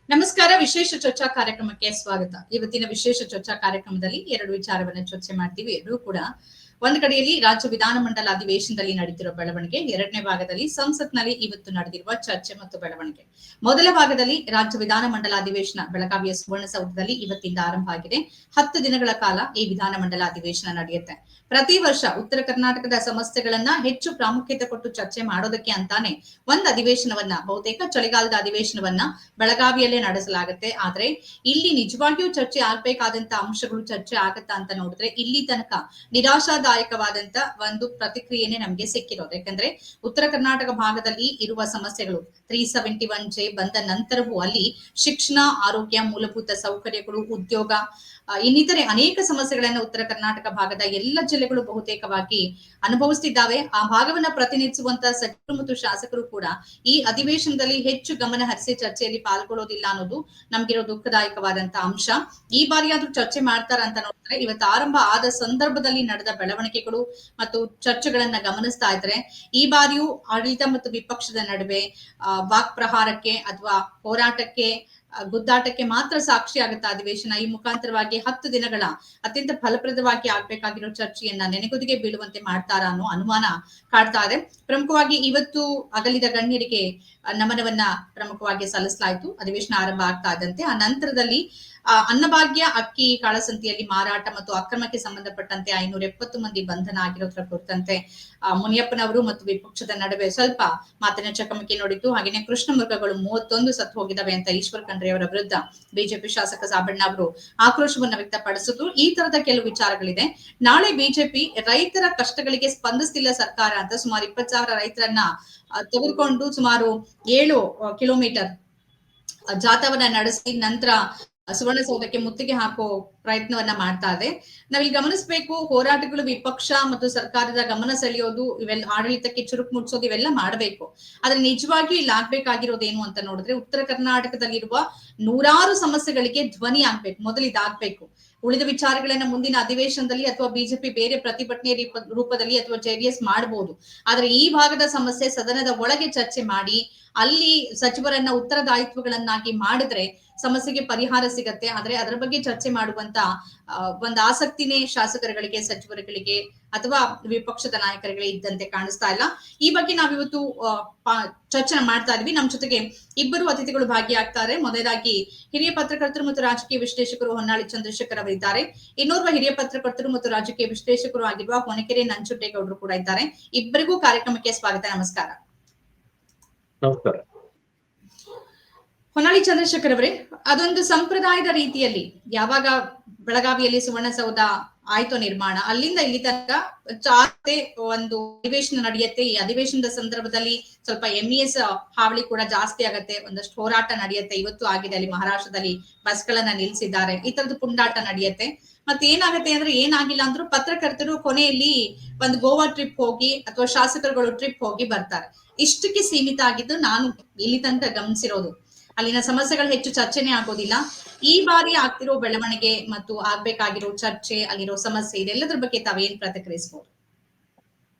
ನಮಸ್ಕಾರ. ವಿಶೇಷ ಚರ್ಚಾ ಕಾರ್ಯಕ್ರಮಕ್ಕೆ ಸ್ವಾಗತ. ಇವತ್ತಿನ ವಿಶೇಷ ಚರ್ಚಾ ಕಾರ್ಯಕ್ರಮದಲ್ಲಿ ಎರಡು ವಿಚಾರವನ್ನ ಚರ್ಚೆ ಮಾಡ್ತೀವಿ. ಎರಡೂ ಕೂಡ ಒಂದು ಕಡೆಯಲ್ಲಿ ರಾಜ್ಯ ವಿಧಾನಮಂಡಲ ಅಧಿವೇಶನದಲ್ಲಿ ನಡೆದಿರುವ ಬೆಳವಣಿಗೆ, ಎರಡನೇ ಭಾಗದಲ್ಲಿ ಸಂಸತ್ನಲ್ಲಿ ಇವತ್ತು ನಡೆದಿರುವ ಚರ್ಚೆ ಮತ್ತು ಬೆಳವಣಿಗೆ. ಮೊದಲ ಭಾಗದಲ್ಲಿ ರಾಜ್ಯ ವಿಧಾನಮಂಡಲ ಅಧಿವೇಶನ ಬೆಳಗಾವಿಯ ಸುವರ್ಣಸೌಧದಲ್ಲಿ ಇವತ್ತಿಂದ ಆರಂಭ ಆಗಿದೆ. 10 ದಿನಗಳ ಕಾಲ ಈ ವಿಧಾನಮಂಡಲ ಅಧಿವೇಶನ ನಡೆಯುತ್ತೆ. ಪ್ರತಿ ವರ್ಷ ಉತ್ತರ ಕರ್ನಾಟಕದ ಸಮಸ್ಯೆಗಳನ್ನ ಹೆಚ್ಚು ಪ್ರಾಮುಖ್ಯತೆ ಕೊಟ್ಟು ಚರ್ಚೆ ಮಾಡೋದಕ್ಕೆ ಅಂತಾನೆ ಒಂದು ಅಧಿವೇಶನವನ್ನ, ಬಹುತೇಕ ಚಳಿಗಾಲದ ಅಧಿವೇಶನವನ್ನ ಬೆಳಗಾವಿಯಲ್ಲೇ ನಡೆಸಲಾಗುತ್ತೆ. ಆದ್ರೆ ಇಲ್ಲಿ ನಿಜವಾಗಿಯೂ ಚರ್ಚೆ ಆಗ್ಬೇಕಾದಂತ ಅಂಶಗಳು ಚರ್ಚೆ ಆಗತ್ತಾ ಅಂತ ನೋಡಿದ್ರೆ ಇಲ್ಲಿ ತನಕ ನಿರಾಶಾದಾಯಕವಾದಂತ ಒಂದು ಪ್ರತಿಕ್ರಿಯೆನೆ ನಮ್ಗೆ ಸಿಕ್ಕಿರೋದು. ಯಾಕಂದ್ರೆ ಉತ್ತರ ಕರ್ನಾಟಕ ಭಾಗದಲ್ಲಿ ಇರುವ ಸಮಸ್ಯೆಗಳು 371J ಬಂದ ನಂತರವೂ ಅಲ್ಲಿ ಶಿಕ್ಷಣ, ಆರೋಗ್ಯ, ಮೂಲಭೂತ ಸೌಕರ್ಯಗಳು, ಉದ್ಯೋಗ, ಇನ್ನಿತರೆ ಅನೇಕ ಸಮಸ್ಯೆಗಳನ್ನ ಉತ್ತರ ಕರ್ನಾಟಕ ಭಾಗದ ಎಲ್ಲ ಜಿಲ್ಲೆಗಳು ಬಹುತೇಕವಾಗಿ ಅನುಭವಿಸುತ್ತಿದ್ದಾವೆ. ಆ ಭಾಗವನ್ನ ಪ್ರತಿನಿಧಿಸುವಂತ ಸಚಿವರು ಮತ್ತು ಶಾಸಕರು ಕೂಡ ಈ ಅಧಿವೇಶನದಲ್ಲಿ ಹೆಚ್ಚು ಗಮನ ಹರಿಸಿ ಚರ್ಚೆಯಲ್ಲಿ ಪಾಲ್ಗೊಳ್ಳೋದಿಲ್ಲ ಅನ್ನೋದು ನಮ್ಗಿರೋ ದುಃಖದಾಯಕವಾದಂತ ಅಂಶ. ಈ ಬಾರಿಯಾದ್ರೂ ಚರ್ಚೆ ಮಾಡ್ತಾರ ಅಂತ ನೋಡಿದ್ರೆ ಇವತ್ತು ಆರಂಭ ಆದ ಸಂದರ್ಭದಲ್ಲಿ ನಡೆದ ಬೆಳವಣಿಗೆಗಳು ಮತ್ತು ಚರ್ಚೆಗಳನ್ನ ಗಮನಿಸ್ತಾ ಇದ್ರೆ ಈ ಬಾರಿಯೂ ಆಡಳಿತ ಮತ್ತು ವಿಪಕ್ಷದ ನಡುವೆ ವಾಕ್ ಪ್ರಹಾರಕ್ಕೆ ಅಥವಾ ಹೋರಾಟಕ್ಕೆ, ಗುದ್ದಾಟಕ್ಕೆ ಮಾತ್ರ ಸಾಕ್ಷಿ ಆಗುತ್ತಾ ಅಧಿವೇಶನ. ಈ ಮುಖಾಂತರವಾಗಿ 10 ದಿನಗಳ ಅತ್ಯಂತ ಫಲಪ್ರದವಾಗಿ ಆಗ್ಬೇಕಾಗಿರೋ ಚರ್ಚೆಯನ್ನ ನೆನೆಗುದಿಗೆ ಬೀಳುವಂತೆ ಮಾಡ್ತಾರಾ ಅನ್ನೋ ಅನುಮಾನ ಕಾಡ್ತಾ ಇದೆ. ಪ್ರಮುಖವಾಗಿ ಇವತ್ತು ಅಗಲಿದ ಗಣ್ಯರಿಗೆ ನಮನವನ್ನ ಪ್ರಮುಖವಾಗಿ ಸಲ್ಲಿಸಲಾಯಿತು. ಅಧಿವೇಶನ ಆರಂಭ ಆಗ್ತಾ ಇದ್ದಂತೆ ಆ ನಂತರದಲ್ಲಿ ಅನ್ನಭಾಗ್ಯ ಅಕ್ಕಿ ಕಾಳಸಂತೆಯಲ್ಲಿ ಮಾರಾಟ ಮತ್ತು ಅಕ್ರಮಕ್ಕೆ ಸಂಬಂಧಪಟ್ಟಂತೆ 570 ಮಂದಿ ಬಂಧನ ಆಗಿರೋದ್ರ ಕುರಿತಂತೆ ಮುನಿಯಪ್ಪನವರು ಮತ್ತು ವಿಪಕ್ಷದ ನಡುವೆ ಸ್ವಲ್ಪ ಮಾತಿನ ಚಕಮಕಿ ನೋಡಿತ್ತು. ಹಾಗೇನೆ ಕೃಷ್ಣ ಮೃಗಗಳು 31 ಸತ್ತು ಹೋಗಿದ್ದಾವೆ ಅಂತ ಈಶ್ವರ್ ಖಂಡ್ರೆ ಅವರ ವಿರುದ್ಧ ಬಿಜೆಪಿ ಶಾಸಕ ಸಾಬಣ್ಣ ಅವರು ಆಕ್ರೋಶವನ್ನ ವ್ಯಕ್ತಪಡಿಸಿದ್ರು. ಈ ತರದ ಕೆಲವು ವಿಚಾರಗಳಿದೆ. ನಾಳೆ ಬಿಜೆಪಿ ರೈತರ ಕಷ್ಟಗಳಿಗೆ ಸ್ಪಂದಿಸ್ತಿಲ್ಲ ಸರ್ಕಾರ ಅಂತ ಸುಮಾರು 20,000 ರೈತರನ್ನ ತೆಗೆದುಕೊಂಡು ಸುಮಾರು 7 ಕಿಲೋಮೀಟರ್ ಜಾಥಾವನ್ನ ನಡೆಸಿ ನಂತರ ಸುವರ್ಣಸೌಧಕ್ಕೆ ಮುತ್ತಿಗೆ ಹಾಕೋ ಪ್ರಯತ್ನವನ್ನ ಮಾಡ್ತಾ ಇದೆ. ನಾವಿಲ್ಲಿ ಗಮನಿಸಬೇಕು, ಹೋರಾಟಗಳು ವಿಪಕ್ಷ ಮತ್ತು ಸರ್ಕಾರದ ಗಮನ ಸೆಳೆಯೋದು, ಇವೆಲ್ಲ ಆಡಳಿತಕ್ಕೆ ಚುರುಕು ಮುಟ್ಸೋದು, ಇವೆಲ್ಲ ಮಾಡಬೇಕು. ಆದ್ರೆ ನಿಜವಾಗಿಯೂ ಇಲ್ಲಿ ಆಗ್ಬೇಕಾಗಿರೋದೇನು ಅಂತ ನೋಡಿದ್ರೆ ಉತ್ತರ ಕರ್ನಾಟಕದಲ್ಲಿರುವ ನೂರಾರು ಸಮಸ್ಯೆಗಳಿಗೆ ಧ್ವನಿ ಆಗ್ಬೇಕು. ಮೊದಲು ಇದಾಗ್ಬೇಕು. ಉಳಿದ ವಿಚಾರಗಳನ್ನ ಮುಂದಿನ ಅಧಿವೇಶನದಲ್ಲಿ ಅಥವಾ ಬಿಜೆಪಿ ಬೇರೆ ಪ್ರತಿಭಟನೆ ರೂಪದಲ್ಲಿ ಅಥವಾ ಜೆಡಿಎಸ್ ಮಾಡಬಹುದು. ಆದ್ರೆ ಈ ಭಾಗದ ಸಮಸ್ಯೆ ಸದನದ ಒಳಗೆ ಚರ್ಚೆ ಮಾಡಿ ಅಲ್ಲಿ ಸಚಿವರನ್ನ ಉತ್ತರದಾಯಿತ್ವಗಳನ್ನಾಗಿ ಮಾಡಿದ್ರೆ ಸಮಸ್ಯೆಗೆ ಪರಿಹಾರ ಸಿಗತ್ತೆ. ಆದ್ರೆ ಅದರ ಬಗ್ಗೆ ಚರ್ಚೆ ಮಾಡುವಂತ ಒಂದು ಆಸಕ್ತಿನೇ ಶಾಸಕರುಗಳಿಗೆ, ಸಚಿವರುಗಳಿಗೆ ಅಥವಾ ವಿಪಕ್ಷದ ನಾಯಕರುಗಳಿಗೆ ಇದ್ದಂತೆ ಕಾಣಿಸ್ತಾ ಇಲ್ಲ. ಈ ಬಗ್ಗೆ ನಾವಿವತ್ತು ಚರ್ಚೆ ಮಾಡ್ತಾ ಇದ್ವಿ. ನಮ್ಮ ಜೊತೆಗೆ ಇಬ್ಬರು ಅತಿಥಿಗಳು ಭಾಗಿಯಾಗ್ತಾರೆ. ಮೊದಲಾಗಿ ಹಿರಿಯ ಪತ್ರಕರ್ತರು ಮತ್ತು ರಾಜಕೀಯ ವಿಶ್ಲೇಷಕರು ಹೊನ್ನಾಳಿ ಚಂದ್ರಶೇಖರ್ ಅವರಿದ್ದಾರೆ. ಇನ್ನೋರ್ವ ಹಿರಿಯ ಪತ್ರಕರ್ತರು ಮತ್ತು ರಾಜಕೀಯ ವಿಶ್ಲೇಷಕರು ಆಗಿರುವ ಹೊನಕೆರೆ ನಂಜುಂಡೇಗೌಡರು ಕೂಡ ಇದ್ದಾರೆ. ಇಬ್ಬರಿಗೂ ಕಾರ್ಯಕ್ರಮಕ್ಕೆ ಸ್ವಾಗತ. ನಮಸ್ಕಾರ. ನಮಸ್ಕಾರ. ಹೊನ್ನಾಳಿ ಚಂದ್ರಶೇಖರ್ ಅವರೇ, ಅದೊಂದು ಸಂಪ್ರದಾಯದ ರೀತಿಯಲ್ಲಿ ಯಾವಾಗ ಬೆಳಗಾವಿಯಲ್ಲಿ ಸುವರ್ಣಸೌಧ ಆಯ್ತು ನಿರ್ಮಾಣ, ಅಲ್ಲಿಂದ ಇಲ್ಲಿ ತನಕ ಚಾತೆ ಒಂದು ಅಧಿವೇಶನ ನಡೆಯುತ್ತೆ. ಈ ಅಧಿವೇಶನದ ಸಂದರ್ಭದಲ್ಲಿ ಸ್ವಲ್ಪ MES ಹಾವಳಿ ಕೂಡ ಜಾಸ್ತಿ ಆಗತ್ತೆ. ಒಂದಷ್ಟು ಹೋರಾಟ ನಡೆಯುತ್ತೆ. ಇವತ್ತು ಆಗಿದೆ, ಅಲ್ಲಿ ಮಹಾರಾಷ್ಟ್ರದಲ್ಲಿ ಬಸ್ಗಳನ್ನ ನಿಲ್ಸಿದ್ದಾರೆ. ಈ ತರದ್ದು ಪುಂಡಾಟ ನಡೆಯುತ್ತೆ. ಮತ್ತೆ ಏನಾಗತ್ತೆ ಅಂದ್ರೆ, ಏನಾಗಿಲ್ಲ ಅಂದ್ರೂ ಪತ್ರಕರ್ತರು ಕೊನೆಯಲ್ಲಿ ಒಂದು ಗೋವಾ ಟ್ರಿಪ್ ಹೋಗಿ ಅಥವಾ ಶಾಸಕರುಗಳು ಟ್ರಿಪ್ ಹೋಗಿ ಬರ್ತಾರೆ. ಇಷ್ಟಕ್ಕೆ ಸೀಮಿತ ಆಗಿದ್ದು ನಾನು ಇಲ್ಲಿ ತನಕ ಗಮನಿಸಿರೋದು. ಅಲ್ಲಿನ ಸಮಸ್ಯೆಗಳು ಹೆಚ್ಚು ಚರ್ಚೆನೆ ಆಗೋದಿಲ್ಲ. ಈ ಬಾರಿ ಆಗ್ತಿರೋ ಬೆಳವಣಿಗೆ ಮತ್ತು ಆಗ್ಬೇಕಾಗಿರೋ ಚರ್ಚೆ, ಅಲ್ಲಿರೋ ಸಮಸ್ಯೆ, ಇದೆಲ್ಲದ್ರ ಬಗ್ಗೆ ತಾವೇನ್ ಪ್ರತಿಕ್ರಿಯಿಸಬಹುದು?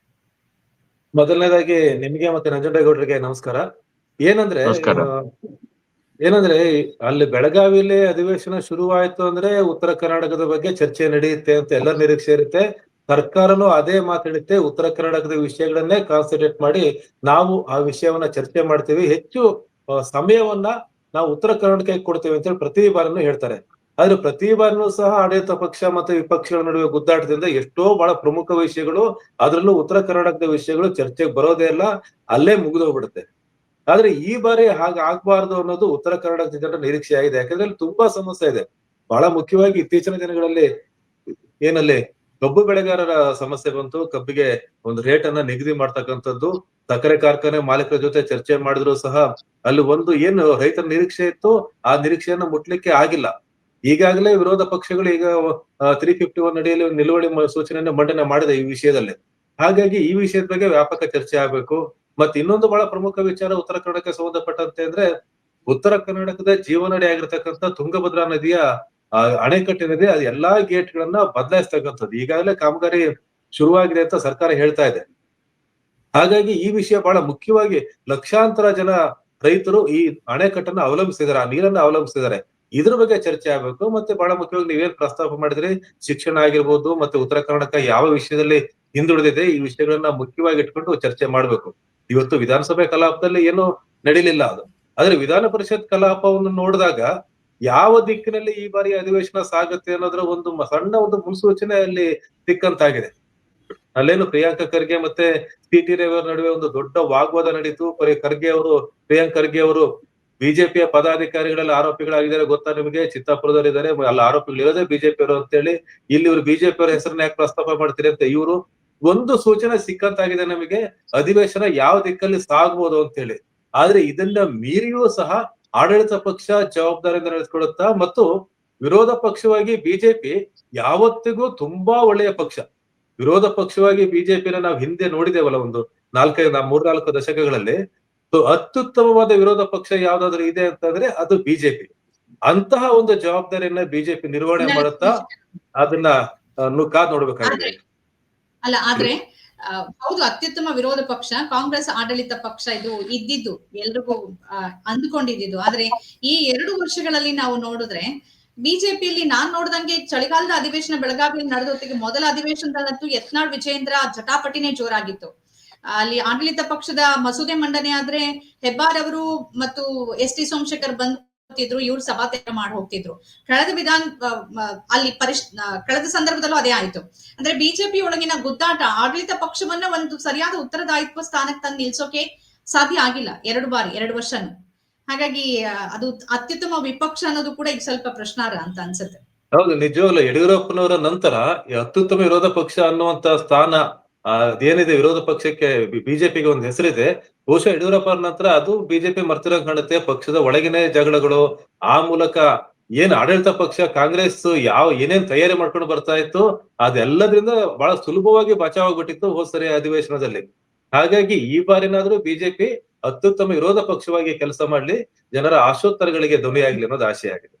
ಮೊದಲನೇದಾಗಿ ನಿಮ್ಗೆ ಮತ್ತೆ ನಂಜುಂಡೇಗೌಡರಿಗೆ ನಮಸ್ಕಾರ. ಏನಂದ್ರೆ ಅಲ್ಲಿ ಬೆಳಗಾವಿಯಲ್ಲಿ ಅಧಿವೇಶನ ಶುರುವಾಯ್ತು ಅಂದ್ರೆ ಉತ್ತರ ಕರ್ನಾಟಕದ ಬಗ್ಗೆ ಚರ್ಚೆ ನಡೆಯುತ್ತೆ ಅಂತ ಎಲ್ಲರ ನಿರೀಕ್ಷೆ ಇರುತ್ತೆ. ಸರ್ಕಾರನು ಅದೇ ಮಾತಾಡುತ್ತೆ. ಉತ್ತರ ಕರ್ನಾಟಕದ ವಿಷಯಗಳನ್ನೇ ಕಾನ್ಸಂಟ್ರೇಟ್ ಮಾಡಿ ನಾವು ಆ ವಿಷಯವನ್ನ ಚರ್ಚೆ ಮಾಡ್ತೀವಿ, ಹೆಚ್ಚು ಸಮಯವನ್ನ ನಾವು ಉತ್ತರ ಕರ್ನಾಟಕಕ್ಕೆ ಕೊಡ್ತೇವೆ ಅಂತೇಳಿ ಪ್ರತಿ ಬಾರಿನೂ ಹೇಳ್ತಾರೆ. ಆದ್ರೆ ಪ್ರತಿ ಬಾರಿನೂ ಸಹ ಆಡಳಿತ ಪಕ್ಷ ಮತ್ತು ವಿಪಕ್ಷಗಳ ನಡುವೆ ಗುದ್ದಾಟದಿಂದ ಎಷ್ಟೋ ಬಹಳ ಪ್ರಮುಖ ವಿಷಯಗಳು, ಅದ್ರಲ್ಲೂ ಉತ್ತರ ಕರ್ನಾಟಕದ ವಿಷಯಗಳು ಚರ್ಚೆಗೆ ಬರೋದೇ ಇಲ್ಲ, ಅಲ್ಲೇ ಮುಗಿದೋಗ್ಬಿಡುತ್ತೆ. ಆದ್ರೆ ಈ ಬಾರಿ ಹಾಗೆ ಆಗ್ಬಾರ್ದು ಅನ್ನೋದು ಉತ್ತರ ಕರ್ನಾಟಕದ ಜನರ ನಿರೀಕ್ಷೆ ಆಗಿದೆ. ಯಾಕಂದ್ರೆ ಅಲ್ಲಿ ತುಂಬಾ ಸಮಸ್ಯೆ ಇದೆ. ಬಹಳ ಮುಖ್ಯವಾಗಿ ಇತ್ತೀಚಿನ ದಿನಗಳಲ್ಲಿ ಏನಲ್ಲಿ ಕಬ್ಬು ಬೆಳೆಗಾರರ ಸಮಸ್ಯೆ ಬಂತು. ಕಬ್ಬಿಗೆ ಒಂದು ರೇಟ್ ಅನ್ನ ನಿಗದಿ ಮಾಡ್ತಕ್ಕಂಥದ್ದು, ಸಕ್ಕರೆ ಕಾರ್ಖಾನೆ ಮಾಲೀಕರ ಜೊತೆ ಚರ್ಚೆ ಮಾಡಿದ್ರು ಸಹ ಅಲ್ಲಿ ಒಂದು ಏನು ರೈತರ ನಿರೀಕ್ಷೆ ಇತ್ತು ಆ ನಿರೀಕ್ಷೆಯನ್ನ ಮುಟ್ಲಿಕ್ಕೆ ಆಗಿಲ್ಲ. ಈಗಾಗಲೇ ವಿರೋಧ ಪಕ್ಷಗಳು ಈಗ 351 ಅಡಿಯಲ್ಲಿ ನಿಲುವಳಿ ಸೂಚನೆಯನ್ನು ಮಂಡನೆ ಮಾಡಿದೆ ಈ ವಿಷಯದಲ್ಲಿ. ಹಾಗಾಗಿ ಈ ವಿಷಯದ ಬಗ್ಗೆ ವ್ಯಾಪಕ ಚರ್ಚೆ ಆಗ್ಬೇಕು. ಮತ್ತೆ ಇನ್ನೊಂದು ಬಹಳ ಪ್ರಮುಖ ವಿಚಾರ ಉತ್ತರ ಕನ್ನಡಕ್ಕೆ ಸಂಬಂಧಪಟ್ಟಂತೆ ಅಂದ್ರೆ, ಉತ್ತರ ಕರ್ನಾಟಕದ ಜೀವನಾಡಿ ಆಗಿರ್ತಕ್ಕಂಥ ತುಂಗಭದ್ರಾ ನದಿಯ ಅಣೆಕಟ್ಟಿನಿದೆ, ಅದು ಎಲ್ಲಾ ಗೇಟ್ ಗಳನ್ನ ಬದಲಾಯಿಸ್ತಕ್ಕಂಥದ್ದು ಈಗಾಗಲೇ ಕಾಮಗಾರಿ ಶುರುವಾಗಿದೆ ಅಂತ ಸರ್ಕಾರ ಹೇಳ್ತಾ ಇದೆ. ಹಾಗಾಗಿ ಈ ವಿಷಯ ಬಹಳ ಮುಖ್ಯವಾಗಿ ಲಕ್ಷಾಂತರ ಜನ ರೈತರು ಈ ಅಣೆಕಟ್ಟನ್ನು ಅವಲಂಬಿಸಿದ್ದಾರೆ, ಆ ನೀರನ್ನು ಅವಲಂಬಿಸಿದ್ದಾರೆ. ಇದ್ರ ಬಗ್ಗೆ ಚರ್ಚೆ ಆಗ್ಬೇಕು. ಮತ್ತೆ ಬಹಳ ಮುಖ್ಯವಾಗಿ ನೀವೇನ್ ಪ್ರಸ್ತಾಪ ಮಾಡಿದ್ರಿ, ಶಿಕ್ಷಣ ಆಗಿರ್ಬೋದು, ಮತ್ತೆ ಉತ್ತರ ಕರ್ನಾಟಕ ಯಾವ ವಿಷಯದಲ್ಲಿ ಹಿಂದುಳಿದಿದೆ, ಈ ವಿಷಯಗಳನ್ನ ಮುಖ್ಯವಾಗಿ ಇಟ್ಕೊಂಡು ಚರ್ಚೆ ಮಾಡ್ಬೇಕು. ಇವತ್ತು ವಿಧಾನಸಭೆ ಕಲಾಪದಲ್ಲಿ ಏನು ನಡೀಲಿಲ್ಲ ಅದು, ಆದ್ರೆ ವಿಧಾನ ಪರಿಷತ್ ಕಲಾಪವನ್ನು ನೋಡಿದಾಗ ಯಾವ ದಿಕ್ಕಿನಲ್ಲಿ ಈ ಬಾರಿ ಅಧಿವೇಶನ ಸಾಗುತ್ತೆ ಅನ್ನೋದ್ರ ಒಂದು ಸಣ್ಣ ಒಂದು ಮುನ್ಸೂಚನೆ ಅಲ್ಲಿ ಸಿಕ್ಕಂತಾಗಿದೆ. ಅಲ್ಲೇನು ಪ್ರಿಯಾಂಕ ಖರ್ಗೆ ಮತ್ತೆ ಸಿ.ಟಿ. ರವಿ ಅವರ ನಡುವೆ ಒಂದು ದೊಡ್ಡ ವಾಗ್ವಾದ ನಡೀತು. ಪ್ರಿಯಾಂಕ್ ಖರ್ಗೆ ಅವರು ಬಿಜೆಪಿಯ ಪದಾಧಿಕಾರಿಗಳೆಲ್ಲ ಆರೋಪಿಗಳಾಗಿದ್ದಾರೆ ಗೊತ್ತಾ ನಿಮಗೆ, ಚಿತ್ತಾಪುರದಲ್ಲಿ ಇದ್ದಾರೆ, ಅಲ್ಲಿ ಆರೋಪಿಗಳು ಇರೋದೇ ಬಿಜೆಪಿ ಅವರು ಅಂತೇಳಿ, ಇಲ್ಲಿ ಇವರು ಬಿಜೆಪಿ ಅವರ ಹೆಸರನ್ನ ಯಾಕೆ ಪ್ರಸ್ತಾಪ ಮಾಡ್ತೀರಿ ಅಂತ ಇವರು ಒಂದು ಸೂಚನೆ ಸಿಕ್ಕಂತಾಗಿದೆ ನಮಗೆ, ಅಧಿವೇಶನ ಯಾವ ದಿಕ್ಕಲ್ಲಿ ಸಾಗ್ಬೋದು ಅಂತ ಹೇಳಿ. ಆದ್ರೆ ಇದನ್ನ ಮೀರಿಯೂ ಸಹ ಆಡಳಿತ ಪಕ್ಷ ಜವಾಬ್ದಾರಿಯಿಂದ ನಡೆಸ್ಕೊಡುತ್ತಾ, ಮತ್ತು ವಿರೋಧ ಪಕ್ಷವಾಗಿ ಬಿಜೆಪಿ ಯಾವತ್ತಿಗೂ ತುಂಬಾ ಒಳ್ಳೆಯ ಪಕ್ಷ. ವಿರೋಧ ಪಕ್ಷವಾಗಿ ಬಿಜೆಪಿನ ನಾವು ಹಿಂದೆ ನೋಡಿದೇವಲ್ಲ, ಒಂದು ಮೂರ್ನಾಲ್ಕು ದಶಕಗಳಲ್ಲಿ. ಅತ್ಯುತ್ತಮವಾದ ವಿರೋಧ ಪಕ್ಷ ಯಾವ್ದಾದ್ರು ಇದೆ ಅಂತಂದ್ರೆ ಅದು ಬಿಜೆಪಿ. ಅಂತಹ ಒಂದು ಜವಾಬ್ದಾರಿಯನ್ನ ಬಿಜೆಪಿ ನಿರ್ವಹಣೆ ಮಾಡುತ್ತಾ ಅದನ್ನ ಕಾದ್ ನೋಡ್ಬೇಕಾಗಿದೆ. ಆದ್ರೆ ಹೌದು, ಅತ್ಯುತ್ತಮ ವಿರೋಧ ಪಕ್ಷ ಕಾಂಗ್ರೆಸ್ ಆಡಳಿತ ಪಕ್ಷ ಇದು ಇದ್ದಿದ್ದು ಎಲ್ರಿಗೂ ಅಂದ್ಕೊಂಡಿದ್ದು. ಆದ್ರೆ ಈ 2 ವರ್ಷಗಳಲ್ಲಿ ನಾವು ನೋಡಿದ್ರೆ ಬಿಜೆಪಿಯಲ್ಲಿ ನಾನ್ ನೋಡ್ದಂಗೆ ಚಳಿಗಾಲದ ಅಧಿವೇಶನ ಬೆಳಗಾವಿಯಲ್ಲಿ ನಡೆದ ಹೊತ್ತಿಗೆ ಮೊದಲ ಅಧಿವೇಶನದಲ್ಲಂತೂ ಯತ್ನಾಳ್ ವಿಜಯೇಂದ್ರ ಜಟಾಪಟಿನೇ ಜೋರಾಗಿತ್ತು. ಅಲ್ಲಿ ಆಡಳಿತ ಪಕ್ಷದ ಮಸೂದೆ ಮಂಡನೆ ಆದ್ರೆ ಹೆಬ್ಬಾರ್ ಅವರು ಮತ್ತು ಎಸ್ ಟಿ ಸೋಮಶೇಖರ್ ಬಂದಿದ್ರು, ಇವ್ರು ಸಭಾತ್ಯಾಗ ಮಾಡಿ ಹೋಗ್ತಿದ್ರು. ಕಳೆದ ಸಂದರ್ಭದಲ್ಲೂ ಅದೇ ಆಯ್ತು. ಅಂದ್ರೆ ಬಿಜೆಪಿ ಒಳಗಿನ ಗುದ್ದಾಟ ಆಡಳಿತ ಪಕ್ಷವನ್ನ ಒಂದು ಸರಿಯಾದ ಉತ್ತರದಾಯಿತ್ವ ಸ್ಥಾನಕ್ಕೆ ತಂದು ನಿಲ್ಸೋಕೆ ಸಾಧ್ಯ ಆಗಿಲ್ಲ 2 ವರ್ಷನೂ. ಹಾಗಾಗಿ ಅದು ಅತ್ಯುತ್ತಮ ವಿಪಕ್ಷ ಅನ್ನೋದು ಕೂಡ ಈಗ ಸ್ವಲ್ಪ ಪ್ರಶ್ನಾರ್ಹ ಅಂತ ಅನ್ಸುತ್ತೆ. ಹೌದು, ನಿಜವಾಗ್ಲು ಯಡಿಯೂರಪ್ಪನವರ ನಂತರ ಅತ್ಯುತ್ತಮ ವಿರೋಧ ಪಕ್ಷ ಅನ್ನುವಂತ ಸ್ಥಾನ ಅದೇನಿದೆ ವಿರೋಧ ಪಕ್ಷಕ್ಕೆ, ಬಿಜೆಪಿಗೆ ಒಂದು ಹೆಸರಿದೆ. ಬಹುಶಃ ಯಡಿಯೂರಪ್ಪ ನಂತರ ಅದು ಬಿಜೆಪಿ ಮರ್ತಿರೋ ಕಾಣುತ್ತೆ. ಪಕ್ಷದ ಒಳಗಿನ ಜಗಳಗಳು, ಆ ಮೂಲಕ ಏನ್ ಆಡಳಿತ ಪಕ್ಷ ಕಾಂಗ್ರೆಸ್ ಏನೇನ್ ತಯಾರಿ ಮಾಡ್ಕೊಂಡು ಬರ್ತಾ ಇತ್ತು ಅದೆಲ್ಲದ್ರಿಂದ ಬಹಳ ಸುಲಭವಾಗಿ ಬಚಾವಾಗ್ಬಿಟ್ಟಿತ್ತು ಹೋದ್ ಸರಿ ಅಧಿವೇಶನದಲ್ಲಿ. ಹಾಗಾಗಿ ಈ ಬಾರಿನಾದ್ರೂ ಬಿಜೆಪಿ ಅತ್ಯುತ್ತಮ ವಿರೋಧ ಪಕ್ಷವಾಗಿ ಕೆಲಸ ಮಾಡ್ಲಿ, ಜನರ ಆಶೋತ್ತರಗಳಿಗೆ ಧ್ವನಿಯಾಗ್ಲಿ ಅನ್ನೋದು ಆಶೆ ಆಗಿದೆ.